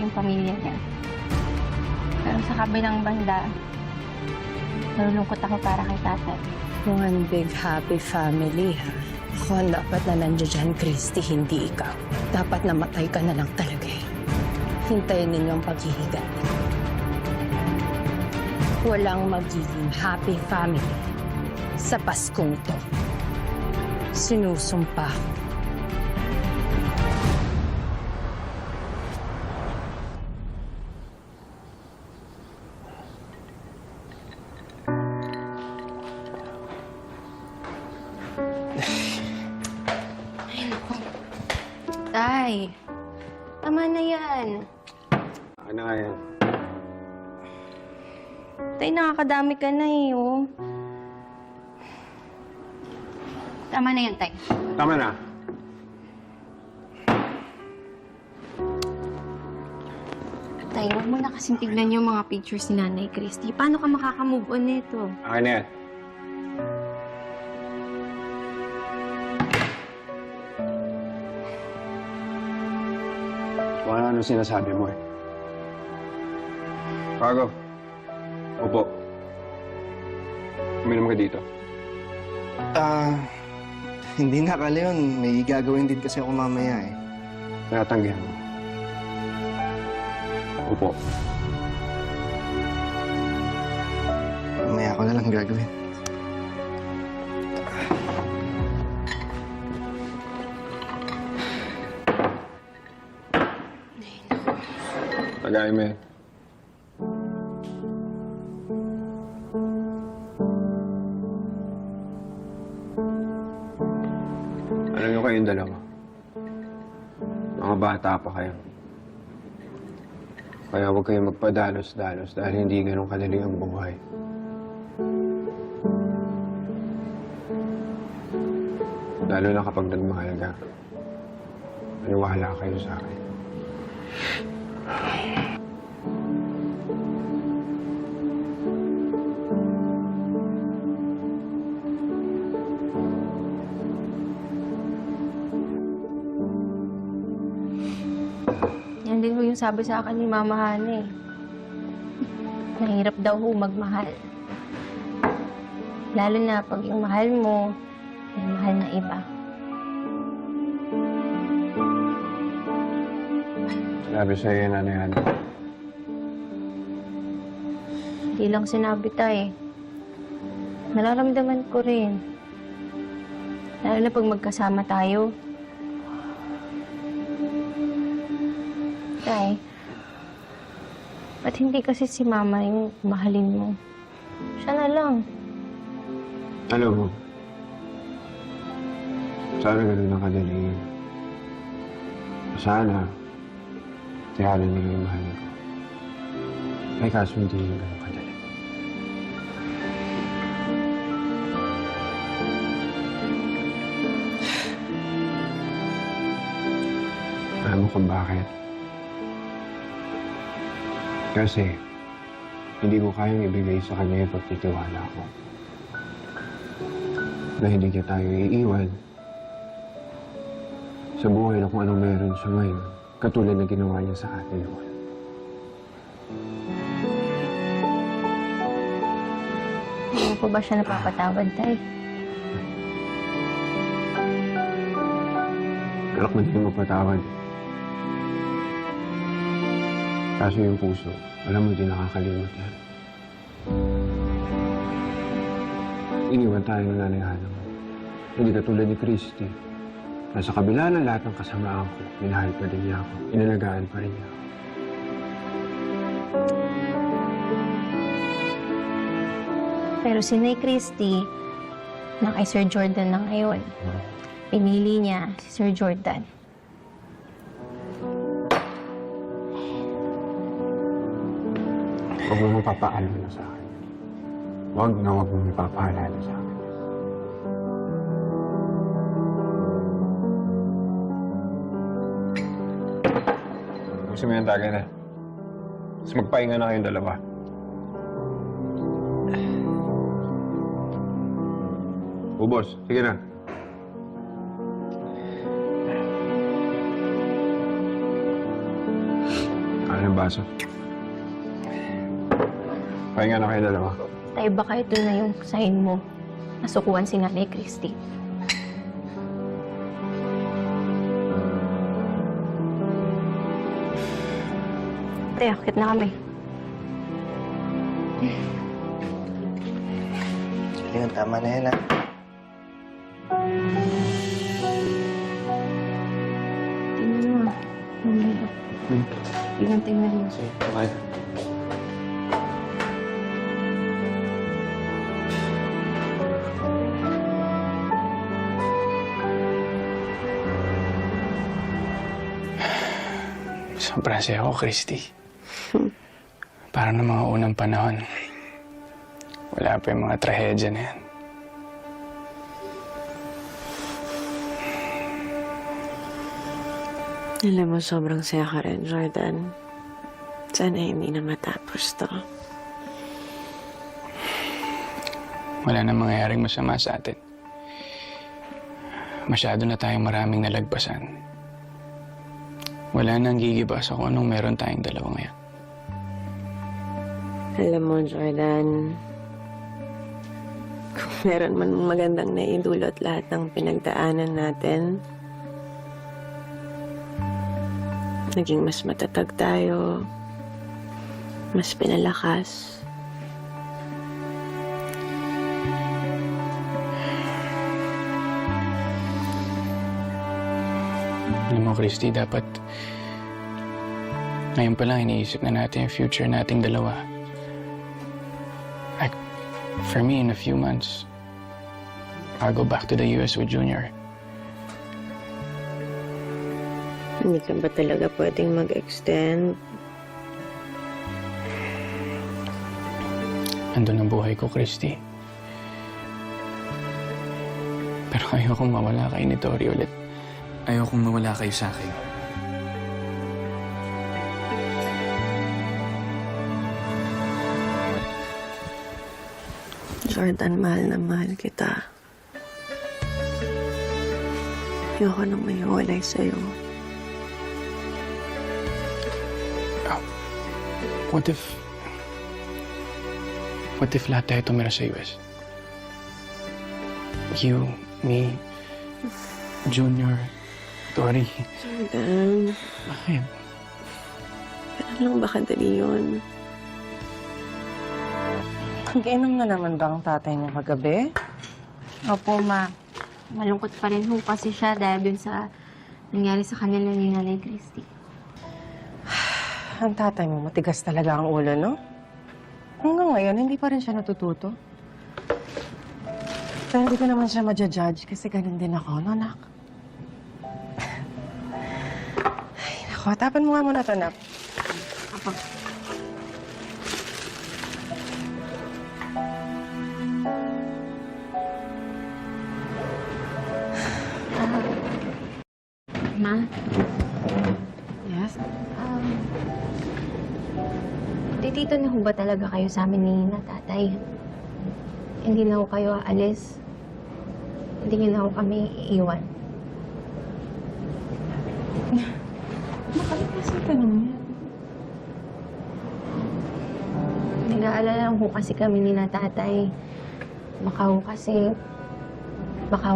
yung pamilya niya. Pero sa kabilang banda, nalulungkot ako para kay tatay. One big happy family, ha? Ako ang dapat na nandiyan dyan, Christy, hindi ikaw. Dapat namatay ka na lang talaga eh. Hintayin ninyo ang paghihigan. Walang magiging happy family sa Paskong to. Sinusumpa ko. Tay, tama na yan. Ano nga yan? Tay, nakakadami ka na eh, oh. Tama na yan, Tay. Tama na. Tay, huwag mo na kasing tignan yung mga pictures ni Nanay Christy. Paano ka makakamove on nito? Akin na yan. Kung ano sinasabi mo eh. Cargo. Upo. Uminom ka dito. Hindi na akala yun. May gagawin din kasi ako mamaya eh. Natanggihan mo. Upo. Mamaya ko na lang gagawin. Tagay mo yan. Alam niyo kayong dalawa. Mga bata pa kayo. Kaya huwag kayong magpadalos-dalos dahil hindi ganun kadali ang buhay. Lalo na kapag nagmahal ka. Maniwala kayo sa akin. Yan din ho yung sabi sa akin ni Mama Hana eh. Mahirap daw ho magmahal. Lalo na pag yung mahal mo, yung mahal na iba. Sabi sa'yo yun, ano yan? Hindi lang sinabi tay. Nararamdaman ko rin. Lalo na pag magkasama tayo. Tay, ba't hindi kasi si Mama yung mahalin mo? Siya na lang. Alam mo, sana ganun ang kadali yun. Sana, tiyalan nila yung mahal ko. Ay kaso hindi yung ganun kadali. Alam mo kung bakit? Kasi, hindi ko kayang ibigay sa kanya yung pagtitiwala ko. Na hindi niya tayo iiwan sa buhay na kung anong meron siya ngayon, katulad na ginawa niya sa atin noon. Hindi mo pa ba siya napapatawad, tay? Anak mo din mapatawad. Kaso yung puso, alam mo din nakakalimot yan. Iniwan tayo ng nanay Hana mo. Hindi katulad ni Christy. Nasa kabila ng lahat ng kasamaan ko, minahal pa rin niya ako. Inalagaan pa rin niya ako. Pero si Nay Christy, na kay Sir Jordan na ngayon. Pinili niya si Sir Jordan. Huwag mo mapapaalala sa akin. Huwag mo mapapaalala sa akin. Gusto mo yung tagay na. Tapos magpahinga na kayong dalawa. Boss, sige na. Kala ng baso. Pahinga na kayo dalawa. Tayo baka ito na yung sign mo. Nasukuan si Nanay Christy. Tayo, akit na kami. Sige, tama na yan, ha? Tingnan mo. Tingnan mo. Sige, okay. Sobrang saya ako, Christy. Parang ng mga unang panahon. Wala pa yung mga trahedya na yan. Alam mo, sobrang saya ka rin, Jordan. Sana hindi na matapos to. Wala na mangyayaring masama sa atin. Masyado na tayong maraming nalagpasan. Wala nang gigiba sa kung anong meron tayong dalawa ngayon. Alam mo, Jordan, kung meron man magandang naidulot lahat ng pinagdaanan natin, naging mas matatag tayo, mas pinalakas. Alam mo, Christy, dapat ngayon pa lang iniisip na natin yung future nating dalawa. Like, for me, in a few months, I'll go back to the US with Junior. Hindi ka ba talaga pwedeng mag-extend? Andun ang buhay ko, Christy. Pero ayokong mawala kay ni Tori ulit. Ayokong mawala kayo sa akin. Jordan, mahal na mahal kita. Ayoko nang mahiwalay sa'yo. What if lahat tayo tumira sa US? You, me, Junior, Tori. Jordan, Bakit? ganun lang ba kadali yun? Nag-inom na naman ba ang tatay niya kagabi? Opo, ma. Malungkot pa rin ho kasi siya dahil dun sa nangyari sa kanila ni Nanay Christy. Ang tatay mo, matigas talaga ang ulo, no? Hanggang ngayon, hindi pa rin siya natututo. Pero hindi ko naman siya ma-judge kasi ganun din ako, no, nak? Ay, naku, tapan mo nga muna ito, nak. Apo. Ma? Yes? Titito na ho ba talaga kayo sa amin ni natatay? Hindi na ho kayo aalis? Hindi niyo na ho kami iiwan? Bakit kasi tanong yan? Nag-aalala lang ho kasi kami ni natatay. Baka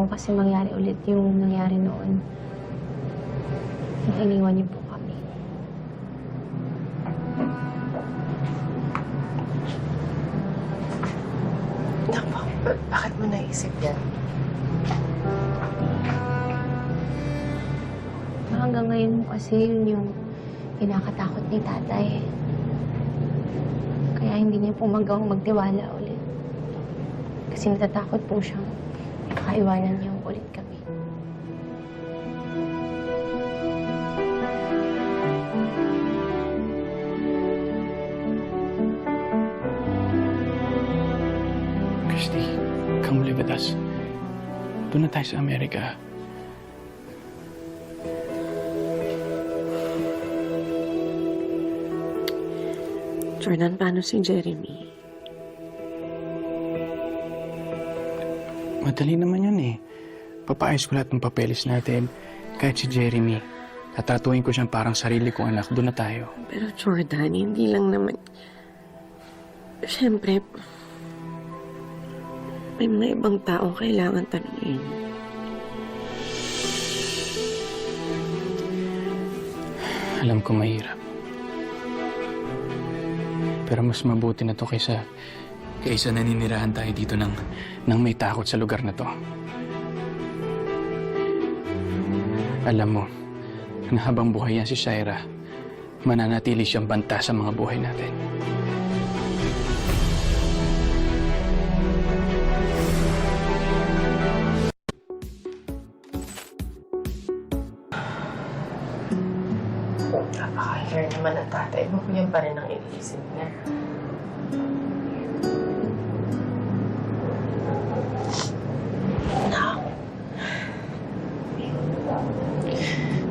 ho kasi mangyari ulit yung nangyari noon. Iniwan niyo po kami. Naku, bakit mo naisip yan? Hanggang ngayon po kasi yun yung kinakatakot ni tatay. Kaya hindi niya po magawang magtiwala ulit. Kasi natatakot po siyang makaiwanan niyo ulit kami. Christy, come live with us. Doon na tayo sa Amerika. Jordan, paano si Jeremy? Madali naman yun eh. Papaayos ko lahat ng papeles natin. Kahit si Jeremy. At tratuhin ko siyang parang sarili kong anak. Doon na tayo. Pero Jordan, hindi lang naman... Siyempre, may mga ibang taong kailangan tanungin. Alam ko mahirap. Pero mas mabuti na to kaysa naninirahan tayo dito ng may takot sa lugar na to. Alam mo, na habang buhay yan si Shaira, mananatili siyang banta sa mga buhay natin. Napaka-care naman ang tatay mo. Yan pa rin ang iniisip niya. Anak.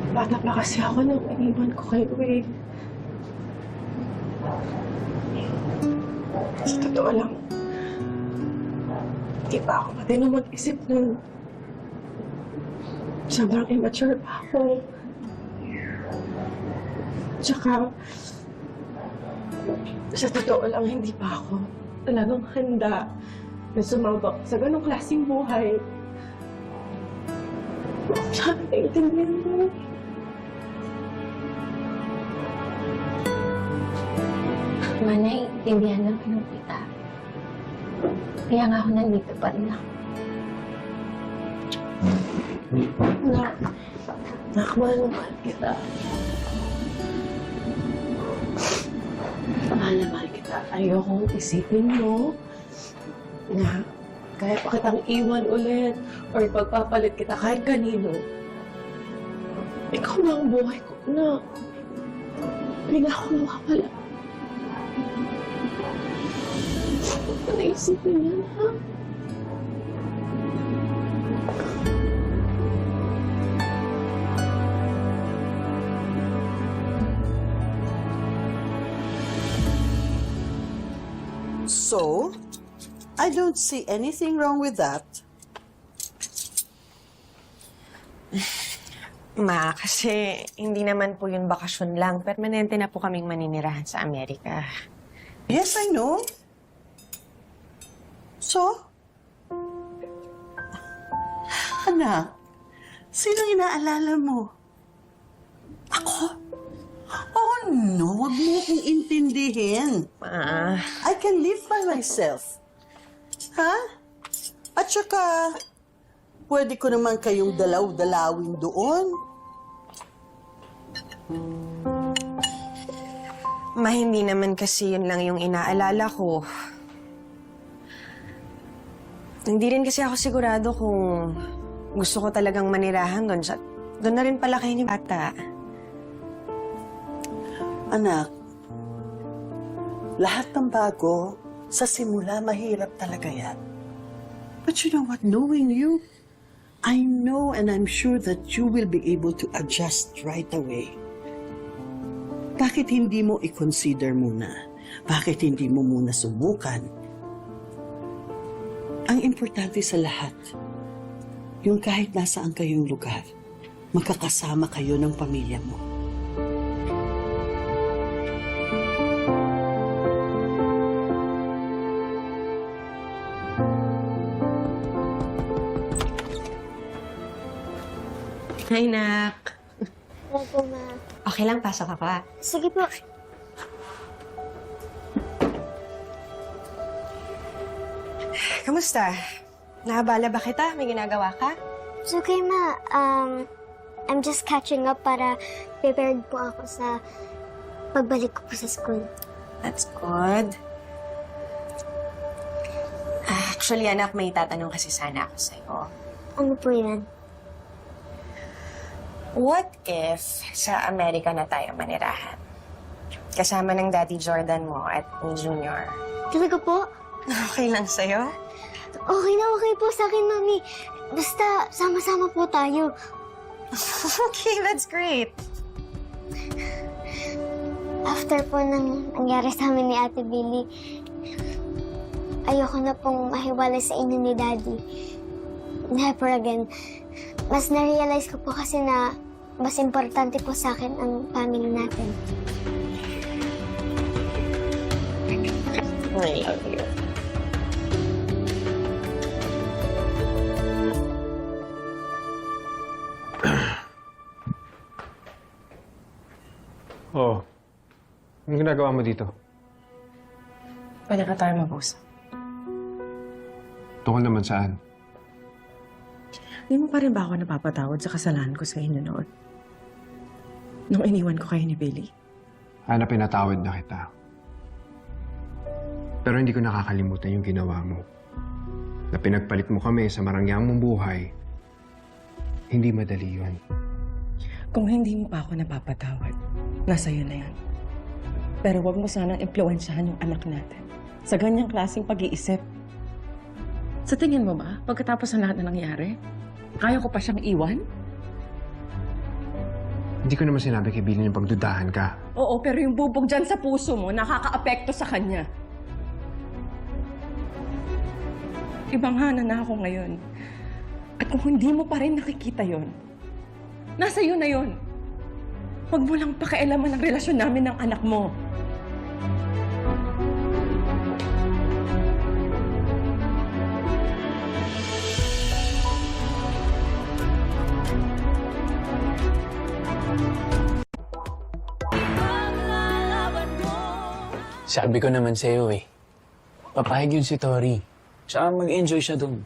Bata pa kasi ako nung iniwan ko kayo eh. Sa totoo lang, hindi pa ako pati na mag-isip nun. Sobrang immature pa ako. Tsaka, sa totoo lang, hindi pa ako talagang handa na sumabak sa ganong klaseng buhay. Sana naiintindihan mo. Ma, naiintindihan naman kita. Kaya nga ako nandito pa rin ako. Mahal na mahal kita. Mahal na mahal kita. Ayokong isipin mo na kaya pa kitang iwan ulit or pagpapalit kita kahit kanino. Ikaw na ang buhay ko na. Hindi na ako mawawala. Huwag ka naisipin yan, ha? So, I don't see anything wrong with that. Ma, kasi hindi naman po yun bakasyon lang. Permanente na po kaming maninirahan sa Amerika. Yes, I know. So? Anak, sino inaalala mo? Ako? Oh no, wag mo akong intindihin. Ma, I can live by myself. Ha? At saka, pwede ko naman kayong dalaw-dalawin doon. Ma, hindi naman kasi yun lang yung inaalala ko. Hindi rin kasi ako sigurado kung gusto ko talagang manirahan doon. Doon na rin pala kayo ni bata. Anak, lahat ng bago, sa simula mahirap talaga yan. But you know what, knowing you, I know and I'm sure that you will be able to adjust right away. Bakit hindi mo i-consider muna? Bakit hindi mo muna subukan? Ang importante sa lahat, yung kahit nasaan kayong lugar, magkakasama kayo ng pamilya mo. Hi, Nak. Opo, Ma. Okay lang, pasok ako ah. Sige po. Kamusta? Naabala ba kita? May ginagawa ka? It's okay, Ma. I'm just catching up para prepared po ako sa pagbalik ko po sa school. That's good. Actually, anak, may tatanong kasi sana ako sa'yo. Ano po yan? What if sa Amerika na tayo manirahan? Kasama ng Daddy Jordan mo at ni Junior. Talaga po? Okay lang sa'yo? Okay na okay po sa akin, Mami. Basta sama-sama po tayo. Okay, that's great. After po nang nangyari sa amin ni Ate Billy, ayoko na pong mahiwalay sa inyo ni Daddy. Never again. Mas na-realize ko po kasi na mas importante po sa akin ang family natin. I love you. Oh. Anong ginagawa mo dito? Pwede ka tayo mag-usap. Tungkol naman saan? Hindi mo pa rin ba ako napapatawad sa kasalanan ko sa inyo noon? Nung iniwan ko kayo ni Billy? Ana, pinatawad na kita. Pero hindi ko nakakalimutan yung ginawa mo. Na pinagpalit mo kami sa marangyang mong buhay. Hindi madali yun. Kung hindi mo pa ako napapatawad, nasa iyo na yan. Pero huwag mo sanang impluwensyahan yung anak natin sa ganyang klaseng pag-iisip. Sa tingin mo ba, pagkatapos ng lahat na nangyari, kaya ko pa siyang iwan? Hindi ko naman sinabi kay Billy yung pagdudahan ka. Oo, pero yung bubog dyan sa puso mo, nakaka-apekto sa kanya. Ibang hana na ako ngayon. At kung hindi mo pa rin nakikita yon, nasa iyo na yon. Huwag mo lang pakialaman ang relasyon namin ng anak mo. Sabi ko naman sa'yo eh. Papayag yun si Tori. Tsaka mag-enjoy siya dun.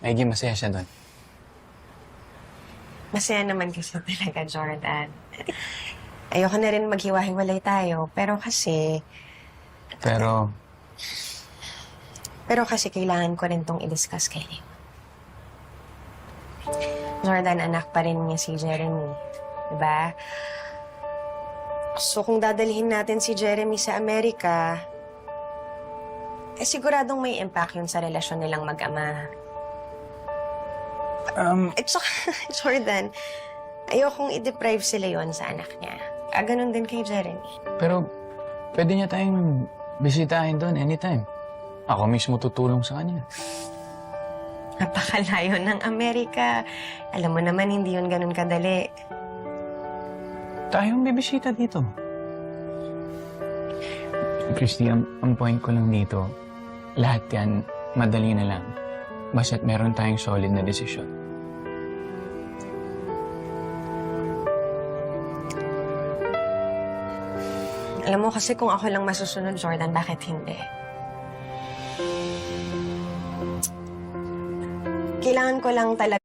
Magiging masaya siya dun. Masaya naman kasi talaga, Jordan. Ayoko na rin maghiwa-hiwalay tayo, pero kasi kailangan ko rin tong i-discuss kay Leo. Jordan, anak pa rin niya si Jeremy. Diba? So kung dadalhin natin si Jeremy sa Amerika, siguradong may impact yun sa relasyon nilang mag-ama. At saka, Jordan, ayokong i-deprive sila yon sa anak niya. Ganon din kay Jeremy. Pero pwede niya tayong bisitahin doon anytime. Ako mismo tutulong sa kanya. Napakalayo ng Amerika. Alam mo naman, hindi yun ganun kadali. Tayong bibisita dito. Christy, ang point ko lang dito, lahat yan, madali na lang. Basta't meron tayong solid na desisyon. Alam mo kasi kung ako lang masusunod, Jordan, bakit hindi? Kailangan ko lang talaga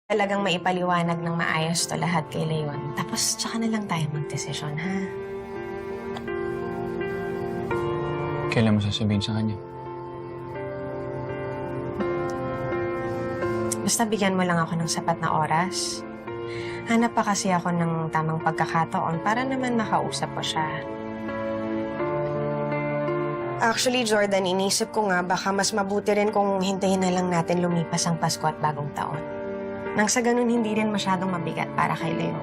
talagang maipaliwanag ng maayos to lahat kay Leon. Tapos tsaka na lang tayo magdesisyon, ha? Kailan mo sasabihin sa kanya? Basta bigyan mo lang ako ng sapat na oras. Hanap pa kasi ako ng tamang pagkakataon para naman makausap ko siya. Actually, Jordan, inisip ko nga baka mas mabuti rin kung hintayin na lang natin lumipas ang Pasko at Bagong Taon. Nang sa ganun, hindi rin masyadong mabigat para kay Leo.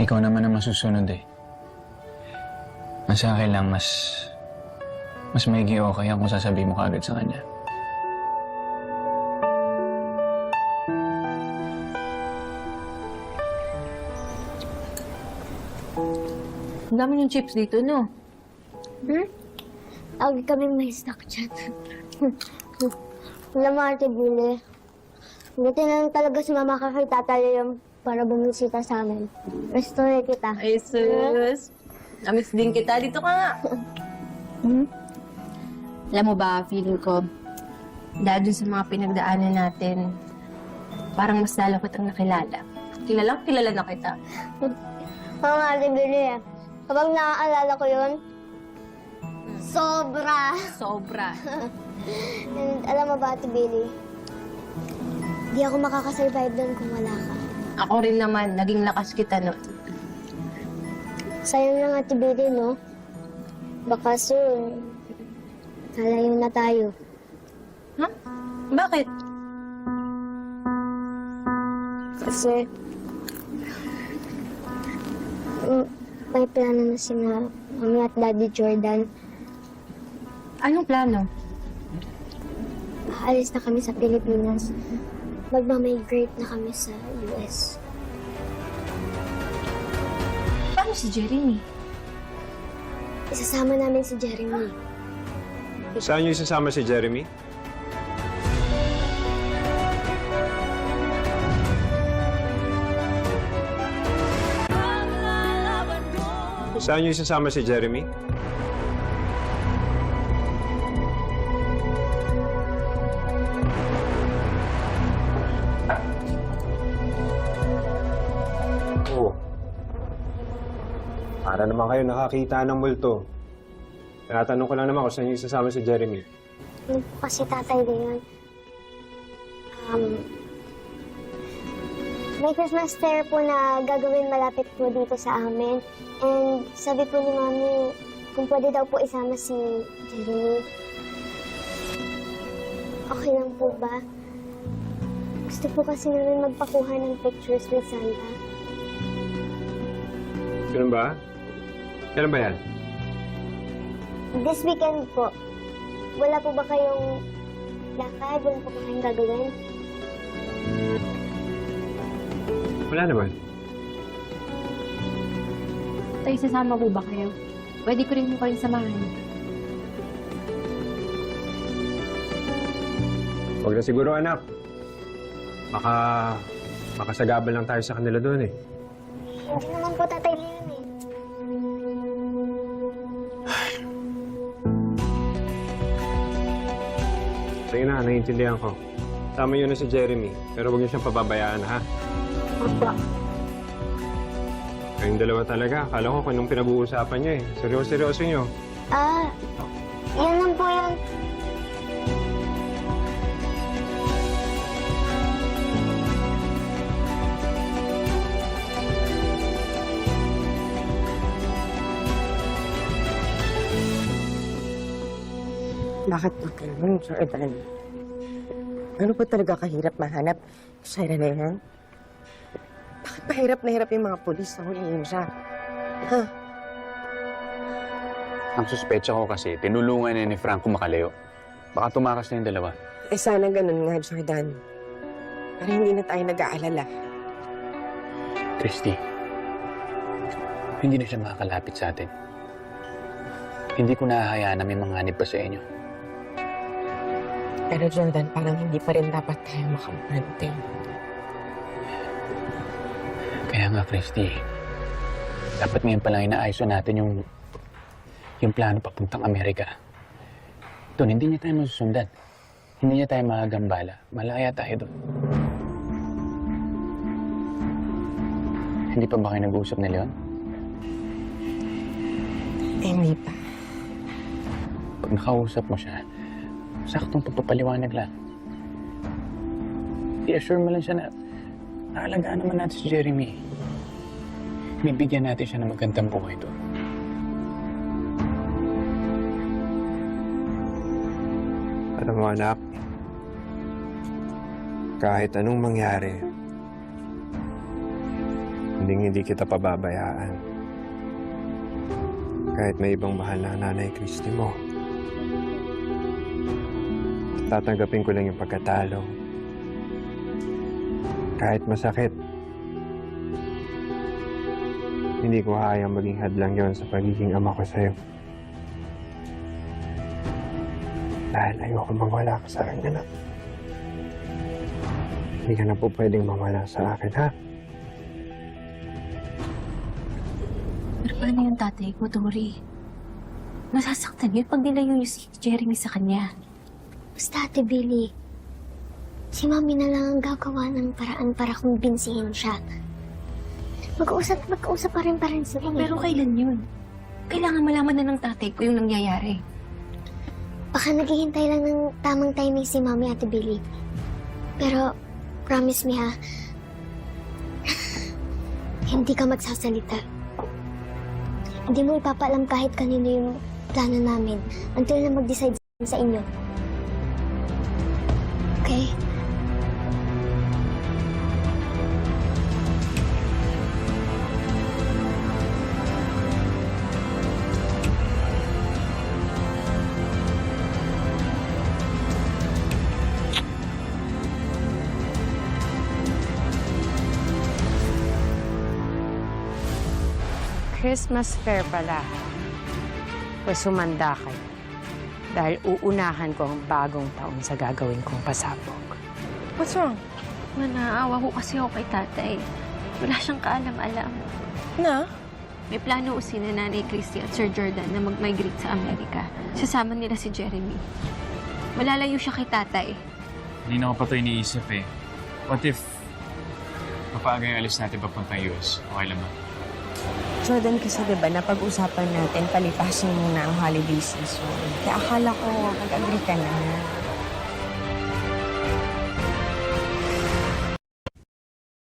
Ikaw naman ang masusunod eh. Sa akin lang, mas maigi okay ang kung sasabihin mo kaagad sa kanya. Ang dami yung chips dito, no? Lagi kami may stock dyan. Alam mo, Ate Billy, buti na lang talaga si Mama kay Tata Leon para bumisita sa amin. Restore kita. Ay, sus. Namiss din kita. Dito ka nga. Alam mo ba, feeling ko, dahil dun sa mga pinagdaanan natin, parang mas lalo kitang nakilala. Kilala na kita. Oo nga, Ate Billy. Kapag naaalala ko yun, sobra. And alam mo ba, Ate Billy, di ako makakasurvive doon kung wala ka. Ako rin naman, naging lakas kita, no? Sayang lang, Ate Billy, no? Baka soon, lalayo na tayo. Ha? Bakit? Kasi, may plano na sina Mami at Daddy Jordan. Anong plano? Aalis na kami sa Pilipinas. Magmamigrate na kami sa US. Paano si Jeremy? Isasama namin si Jeremy. Saan niyo isasama si Jeremy? Saan niyo isasama si Jeremy? Oo. Para naman kayo nakakita ng multo. Tinatanong ko lang naman kung saan niyo isasama si Jeremy. Hindi po kasi tatay na yun. May Christmas fair po na gagawin malapit po dito sa amin. And sabi po ni Mami, kung pwede daw po isama si Jeremy. Okay lang po ba? Gusto po kasi namin magpakuha ng pictures with Santa. Ganun ba? Kailan ba yan? This weekend po. Wala po ba kayong lakad? Wala po ba kayong gagawin? Wala naman. Tay, sasama po ba kayo? Pwede ko rin po kayong samahan. Huwag na siguro, anak. Baka sagabal lang tayo sa kanila doon eh. Hindi naman po tatay na yun eh. Sige na, naiintindihan ko. Tama yun na si Jeremy, pero huwag niyo siyang pababayaan, ha? Opo. Kayong dalawa talaga. Akala ko kung anong pinag-uusapan niyo eh. Seryoso niyo. Yan lang po yun. Bakit ba ganun, Jordan? Ano ba talaga kahirap mahanap sa Shaira na yan? Bakit mahirap na hirap yung mga polis na huliin siya? Ha? Ang suspecha ko kasi, tinulungan niya ni Franco makalayo. Baka tumakas na yung dalawa. Eh sana ganun nga, Jordan. Para hindi na tayo nag-aalala. Christy, hindi na siya makakalapit sa atin. Hindi ko nahahayaan na may mga hanip pa sa inyo. Pero Jordan, parang hindi pa rin dapat tayo makamante. Kaya nga, Christy, dapat ngayon pa lang inaayos natin yung plano papuntang Amerika. Doon, hindi niya tayo masusundan. Hindi niya tayo magagambala. Malaya tayo doon. Hindi pa ba kayo nag-uusap ni Leon? Hindi pa. Pag nakausap mo siya, saktong pagpapaliwanag lang. I-assure mo lang siya na naalagaan naman natin si Jeremy. Bibigyan natin siya ng magandang buhay doon. Alam mo, anak, kahit anong mangyari, hindi kita pababayaan. Kahit may ibang mahal na nanay Christy mo. Tatanggapin ko lang yung pagkatalo. Kahit masakit, hindi ko hayang maging hadlang yon sa pagiging ama ko sa'yo. Dahil ayoko mawala ka sa akin, anak. Hindi ka na po pwedeng mawala sa akin, ha? Pero paano yung tatay ko, Tori? Nasasaktan yun pag nilayo niyo si Jeremy sa kanya. Basta, Ate Billy, si Mami na lang ang gagawa ng paraan para kumbinsihin siya. Mag-uusap pa rin sila. Pero kailan yun? Kailangan malaman na ng tatay ko yung nangyayari. Baka naghihintay lang ng tamang timing si Mami, Ate Billy. Pero, promise me ha, hindi ka magsasalita. Hindi mo ipapaalam kahit kanino yung plano namin until na mag-decide sa inyo. Okay? Christmas fair pala. Pues sumanda kayo. Dahil uunahan ko ang bagong taon sa gagawin kong pasabog. What's wrong? Naawa ko kasi ako kay tatay. Wala siyang kaalam-alam. Na? May plano si Nanay Christy at Sir Jordan na mag-migrate sa Amerika. Sasama nila si Jeremy. Malalayo siya kay tatay. Hindi na ko pa ito iniisip eh. What if mapaaga yung alis natin papuntang US? Okay lang ba? Jordan, kasi diba, napag-usapan natin palipasin muna ang holiday season. Kaya akala ko mag-agree ka na.